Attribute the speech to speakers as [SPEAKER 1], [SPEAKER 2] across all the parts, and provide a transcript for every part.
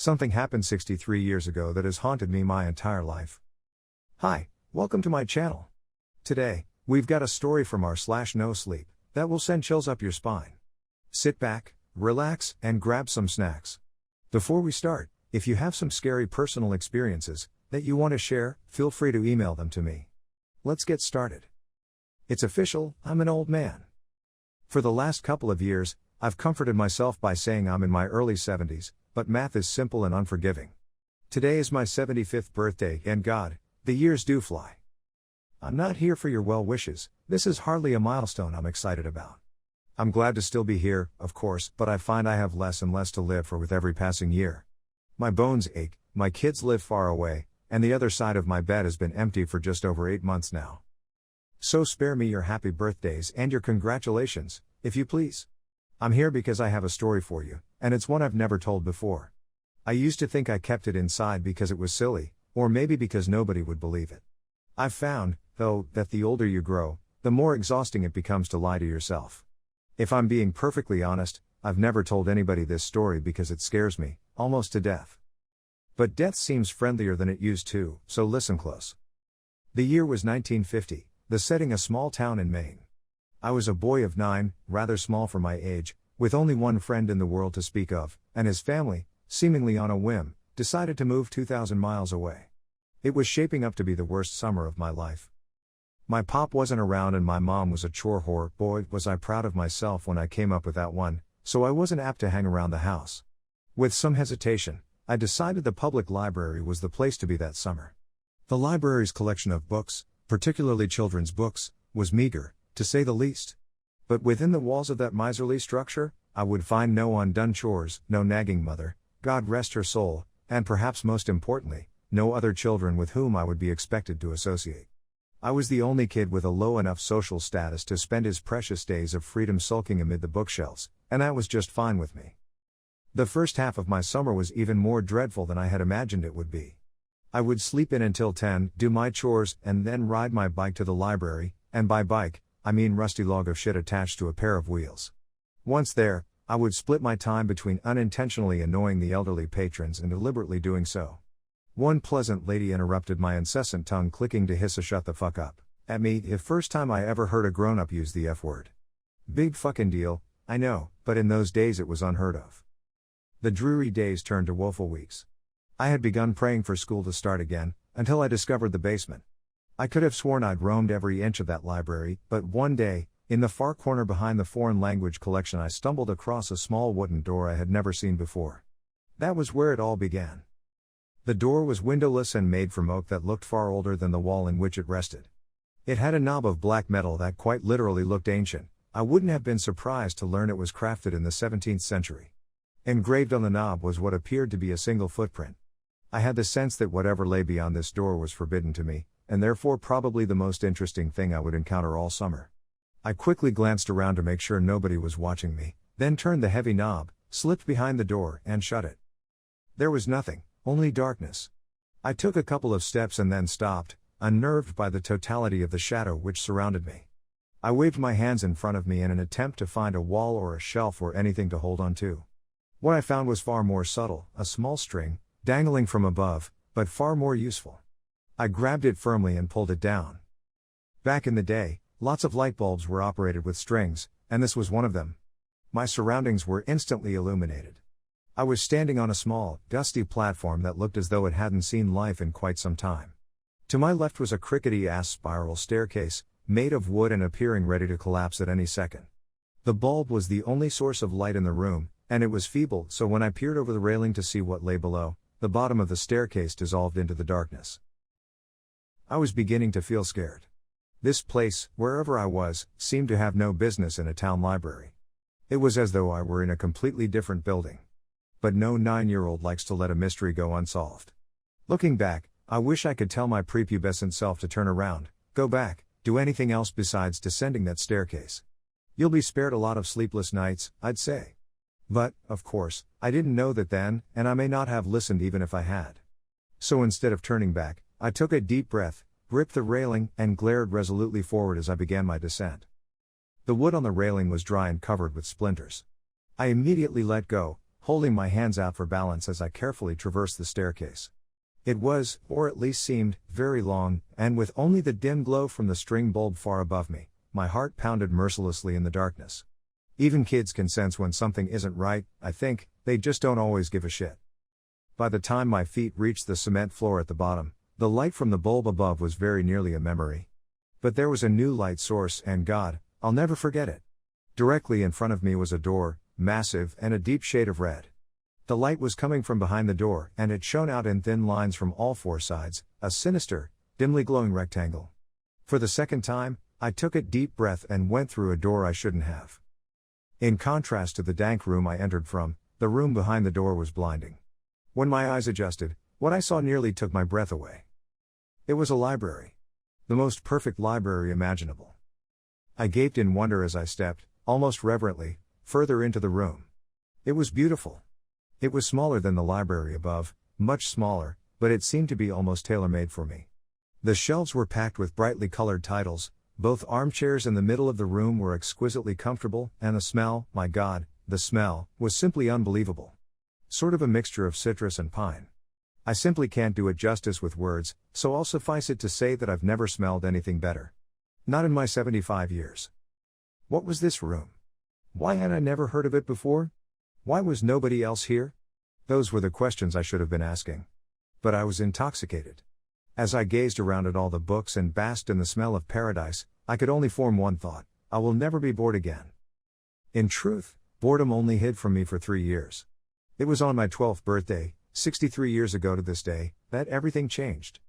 [SPEAKER 1] Something happened 63 years ago that has haunted me my entire life. Hi, welcome to my channel. Today, we've got a story from r/nosleep that will send chills up your spine. Sit back, relax, and grab some snacks. Before we start, if you have some scary personal experiences that you want to share, feel free to email them to me. Let's get started. It's official, I'm an old man. For the last couple of years, I've comforted myself by saying I'm in my early 70s, but math is simple and unforgiving. Today is my 75th birthday, and God, the years do fly. I'm not here for your well wishes, this is hardly a milestone I'm excited about. I'm glad to still be here, of course, but I find I have less and less to live for with every passing year. My bones ache, my kids live far away, and the other side of my bed has been empty for just over 8 months now. So spare me your happy birthdays and your congratulations, if you please. I'm here because I have a story for you, and it's one I've never told before. I used to think I kept it inside because it was silly, or maybe because nobody would believe it. I've found, though, that the older you grow, the more exhausting it becomes to lie to yourself. If I'm being perfectly honest, I've never told anybody this story because it scares me, almost to death. But death seems friendlier than it used to, so listen close. The year was 1950, the setting a small town in Maine. I was a boy of 9, rather small for my age, with only one friend in the world to speak of, and his family, seemingly on a whim, decided to move 2,000 miles away. It was shaping up to be the worst summer of my life. My pop wasn't around and my mom was a chore whore. Boy, was I proud of myself when I came up with that one, so I wasn't apt to hang around the house. With some hesitation, I decided the public library was the place to be that summer. The library's collection of books, particularly children's books, was meager, to say the least. But within the walls of that miserly structure, I would find no undone chores, no nagging mother, God rest her soul, and perhaps most importantly, no other children with whom I would be expected to associate. I was the only kid with a low enough social status to spend his precious days of freedom sulking amid the bookshelves, and that was just fine with me. The first half of my summer was even more dreadful than I had imagined it would be. I would sleep in until 10, do my chores, and then ride my bike to the library, and by bike, I mean rusty log of shit attached to a pair of wheels. Once there, I would split my time between unintentionally annoying the elderly patrons and deliberately doing so. One pleasant lady interrupted my incessant tongue clicking to hiss a "shut the fuck up" at me, the first time I ever heard a grown-up use the F word. Big fucking deal, I know, but in those days it was unheard of. The dreary days turned to woeful weeks. I had begun praying for school to start again, until I discovered the basement. I could have sworn I'd roamed every inch of that library, but one day, in the far corner behind the foreign language collection, I stumbled across a small wooden door I had never seen before. That was where it all began. The door was windowless and made from oak that looked far older than the wall in which it rested. It had a knob of black metal that quite literally looked ancient. I wouldn't have been surprised to learn it was crafted in the 17th century. Engraved on the knob was what appeared to be a single footprint. I had the sense that whatever lay beyond this door was forbidden to me, and therefore probably the most interesting thing I would encounter all summer. I quickly glanced around to make sure nobody was watching me, then turned the heavy knob, slipped behind the door, and shut it. There was nothing, only darkness. I took a couple of steps and then stopped, unnerved by the totality of the shadow which surrounded me. I waved my hands in front of me in an attempt to find a wall or a shelf or anything to hold on to. What I found was far more subtle, a small string, dangling from above, but far more useful. I grabbed it firmly and pulled it down. Back in the day, lots of light bulbs were operated with strings, and this was one of them. My surroundings were instantly illuminated. I was standing on a small, dusty platform that looked as though it hadn't seen life in quite some time. To my left was a crickety-ass spiral staircase, made of wood and appearing ready to collapse at any second. The bulb was the only source of light in the room, and it was feeble, so when I peered over the railing to see what lay below, the bottom of the staircase dissolved into the darkness. I was beginning to feel scared. This place, wherever I was, seemed to have no business in a town library. It was as though I were in a completely different building. But no 9-year-old likes to let a mystery go unsolved. Looking back, I wish I could tell my prepubescent self to turn around, go back, do anything else besides descending that staircase. You'll be spared a lot of sleepless nights, I'd say. But, of course, I didn't know that then, and I may not have listened even if I had. So instead of turning back, I took a deep breath, gripped the railing, and glared resolutely forward as I began my descent. The wood on the railing was dry and covered with splinters. I immediately let go, holding my hands out for balance as I carefully traversed the staircase. It was, or at least seemed, very long, and with only the dim glow from the string bulb far above me, my heart pounded mercilessly in the darkness. Even kids can sense when something isn't right, I think, they just don't always give a shit. By the time my feet reached the cement floor at the bottom, the light from the bulb above was very nearly a memory. But there was a new light source, and God, I'll never forget it. Directly in front of me was a door, massive and a deep shade of red. The light was coming from behind the door, and it shone out in thin lines from all four sides, a sinister, dimly glowing rectangle. For the second time, I took a deep breath and went through a door I shouldn't have. In contrast to the dank room I entered from, the room behind the door was blinding. When my eyes adjusted, what I saw nearly took my breath away. It was a library. The most perfect library imaginable. I gaped in wonder as I stepped, almost reverently, further into the room. It was beautiful. It was smaller than the library above, much smaller, but it seemed to be almost tailor-made for me. The shelves were packed with brightly colored titles, both armchairs in the middle of the room were exquisitely comfortable, and the smell, my God, the smell, was simply unbelievable. Sort of a mixture of citrus and pine. I simply can't do it justice with words, so I'll suffice it to say that I've never smelled anything better. Not in my 75 years. What was this room? Why had I never heard of it before? Why was nobody else here? Those were the questions I should have been asking. But I was intoxicated. As I gazed around at all the books and basked in the smell of paradise, I could only form one thought: I will never be bored again. In truth, boredom only hid from me for 3 years. It was on my 12th birthday, 63 years ago to this day, that everything changed.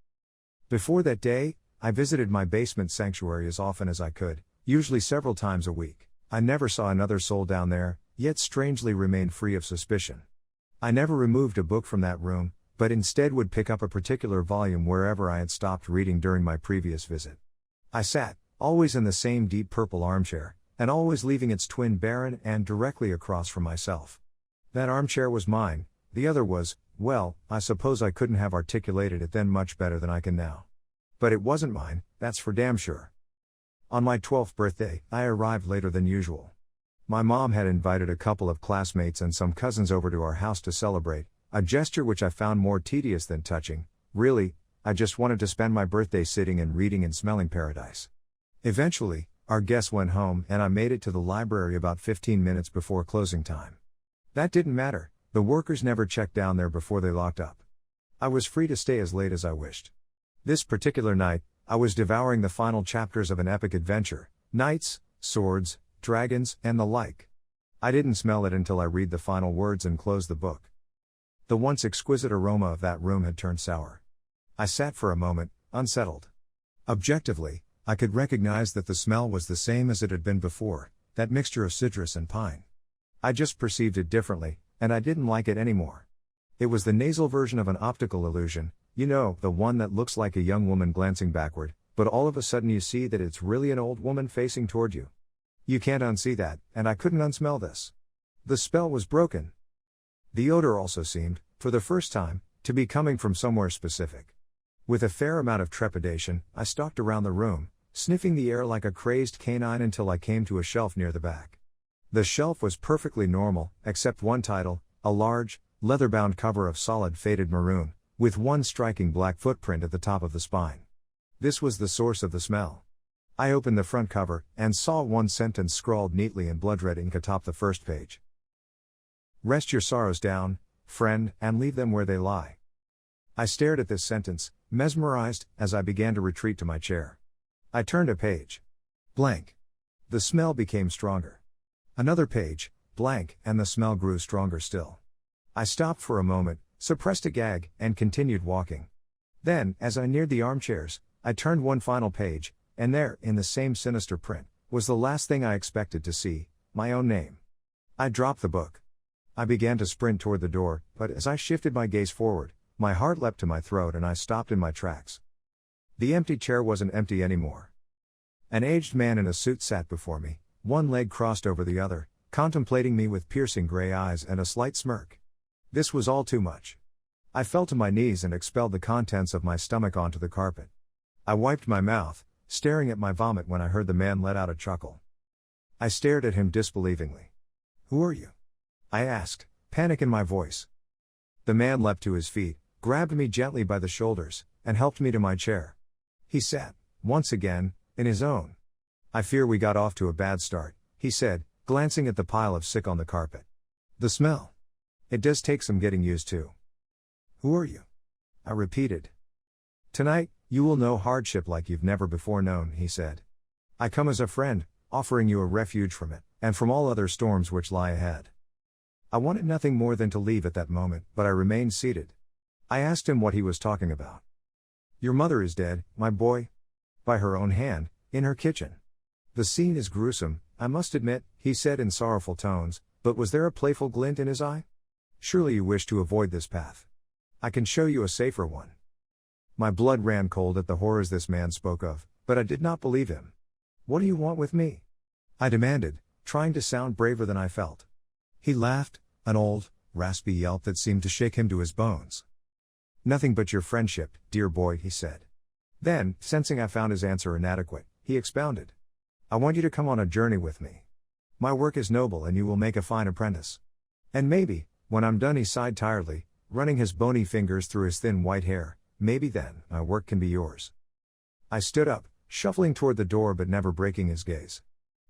[SPEAKER 1] Before that day, I visited my basement sanctuary as often as I could, usually several times a week. I never saw another soul down there, yet strangely remained free of suspicion. I never removed a book from that room, but instead would pick up a particular volume wherever I had stopped reading during my previous visit. I sat, always in the same deep purple armchair, and always leaving its twin barren and directly across from myself. That armchair was mine, the other was, well, I suppose I couldn't have articulated it then much better than I can now. But it wasn't mine, that's for damn sure. On my 12th birthday, I arrived later than usual. My mom had invited a couple of classmates and some cousins over to our house to celebrate, a gesture which I found more tedious than touching. Really, I just wanted to spend my birthday sitting and reading and smelling paradise. Eventually, our guests went home and I made it to the library about 15 minutes before closing time. That didn't matter, the workers never checked down there before they locked up. I was free to stay as late as I wished. This particular night, I was devouring the final chapters of an epic adventure, knights, swords, dragons, and the like. I didn't smell it until I read the final words and closed the book. The once exquisite aroma of that room had turned sour. I sat for a moment, unsettled. Objectively, I could recognize that the smell was the same as it had been before, that mixture of citrus and pine. I just perceived it differently, and I didn't like it anymore. It was the nasal version of an optical illusion, you know, the one that looks like a young woman glancing backward, but all of a sudden you see that it's really an old woman facing toward you. You can't unsee that, and I couldn't unsmell this. The spell was broken. The odor also seemed, for the first time, to be coming from somewhere specific. With a fair amount of trepidation, I stalked around the room, sniffing the air like a crazed canine until I came to a shelf near the back. The shelf was perfectly normal, except one title, a large, leather-bound cover of solid faded maroon, with one striking black footprint at the top of the spine. This was the source of the smell. I opened the front cover, and saw one sentence scrawled neatly in blood-red ink atop the first page. Rest your sorrows down, friend, and leave them where they lie. I stared at this sentence, mesmerized, as I began to retreat to my chair. I turned a page. Blank. The smell became stronger. Another page, blank, and the smell grew stronger still. I stopped for a moment, suppressed a gag, and continued walking. Then, as I neared the armchairs, I turned one final page, and there, in the same sinister print, was the last thing I expected to see, my own name. I dropped the book. I began to sprint toward the door, but as I shifted my gaze forward, my heart leapt to my throat and I stopped in my tracks. The empty chair wasn't empty anymore. An aged man in a suit sat before me, one leg crossed over the other, contemplating me with piercing gray eyes and a slight smirk. This was all too much. I fell to my knees and expelled the contents of my stomach onto the carpet. I wiped my mouth, staring at my vomit when I heard the man let out a chuckle. I stared at him disbelievingly. "Who are you?" I asked, panic in my voice. The man leapt to his feet, grabbed me gently by the shoulders, and helped me to my chair. He sat, once again, in his own. "I fear we got off to a bad start," he said, glancing at the pile of sick on the carpet. "The smell. It does take some getting used to." "Who are you?" I repeated. "Tonight, you will know hardship like you've never before known," he said. "I come as a friend, offering you a refuge from it, and from all other storms which lie ahead." I wanted nothing more than to leave at that moment, but I remained seated. I asked him what he was talking about. "Your mother is dead, my boy. By her own hand, in her kitchen." "The scene is gruesome, I must admit," he said in sorrowful tones, but was there a playful glint in his eye? "Surely you wish to avoid this path. I can show you a safer one." My blood ran cold at the horrors this man spoke of, but I did not believe him. "What do you want with me?" I demanded, trying to sound braver than I felt. He laughed, an old, raspy yelp that seemed to shake him to his bones. "Nothing but your friendship, dear boy," he said. Then, sensing I found his answer inadequate, he expounded. "I want you to come on a journey with me. My work is noble and you will make a fine apprentice. And maybe, when I'm done," he sighed tiredly, running his bony fingers through his thin white hair, "maybe then, my work can be yours." I stood up, shuffling toward the door but never breaking his gaze.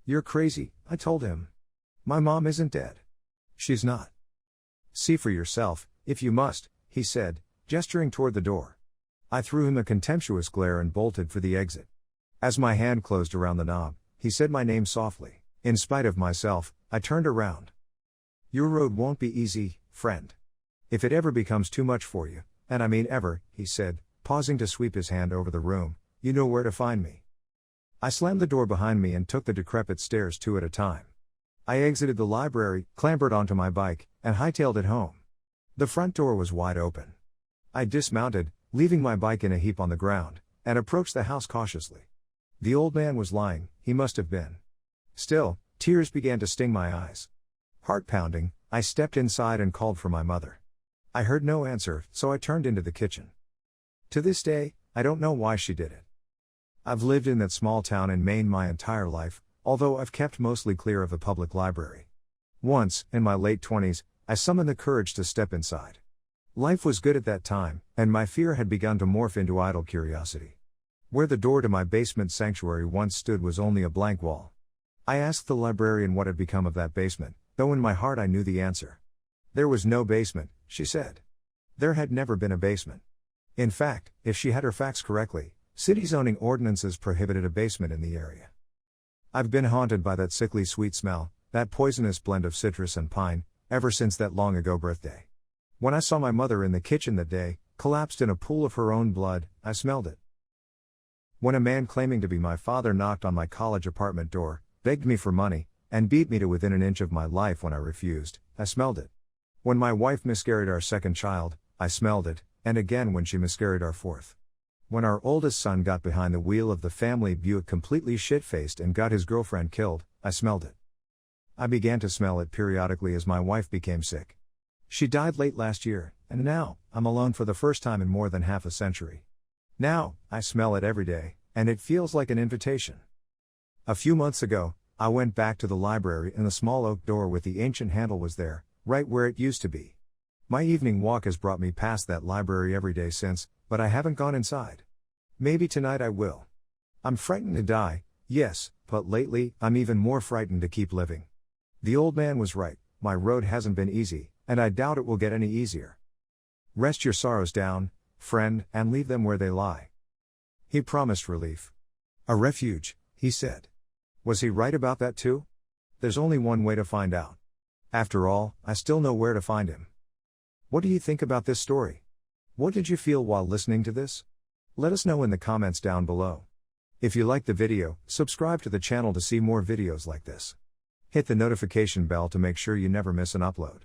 [SPEAKER 1] "You're crazy," I told him. "My mom isn't dead." "She's not." "See for yourself, if you must," he said, gesturing toward the door. I threw him a contemptuous glare and bolted for the exit. As my hand closed around the knob, he said my name softly. In spite of myself, I turned around. "Your road won't be easy, friend. If it ever becomes too much for you, and I mean ever," he said, pausing to sweep his hand over the room, "you know where to find me." I slammed the door behind me and took the decrepit stairs two at a time. I exited the library, clambered onto my bike, and hightailed it home. The front door was wide open. I dismounted, leaving my bike in a heap on the ground, and approached the house cautiously. The old man was lying, he must have been. Still, tears began to sting my eyes. Heart pounding, I stepped inside and called for my mother. I heard no answer, so I turned into the kitchen. To this day, I don't know why she did it. I've lived in that small town in Maine my entire life, although I've kept mostly clear of the public library. Once, in my late 20s, I summoned the courage to step inside. Life was good at that time, and my fear had begun to morph into idle curiosity. Where the door to my basement sanctuary once stood was only a blank wall. I asked the librarian what had become of that basement, though in my heart I knew the answer. "There was no basement," she said. There had never been a basement. In fact, if she had her facts correctly, city zoning ordinances prohibited a basement in the area. I've been haunted by that sickly sweet smell, that poisonous blend of citrus and pine, ever since that long ago birthday. When I saw my mother in the kitchen that day, collapsed in a pool of her own blood, I smelled it. When a man claiming to be my father knocked on my college apartment door, begged me for money, and beat me to within an inch of my life when I refused, I smelled it. When my wife miscarried our second child, I smelled it, and again when she miscarried our fourth. When our oldest son got behind the wheel of the family Buick completely shit-faced and got his girlfriend killed, I smelled it. I began to smell it periodically as my wife became sick. She died late last year, and now, I'm alone for the first time in more than half a century. Now, I smell it every day, and it feels like an invitation. A few months ago, I went back to the library and the small oak door with the ancient handle was there, right where it used to be. My evening walk has brought me past that library every day since, but I haven't gone inside. Maybe tonight I will. I'm frightened to die, yes, but lately, I'm even more frightened to keep living. The old man was right, my road hasn't been easy, and I doubt it will get any easier. Rest your sorrows down, friend, and leave them where they lie. He promised relief. A refuge, he said. Was he right about that too? There's only one way to find out. After all, I still know where to find him. What do you think about this story? What did you feel while listening to this? Let us know in the comments down below. If you liked the video, subscribe to the channel to see more videos like this. Hit the notification bell to make sure you never miss an upload.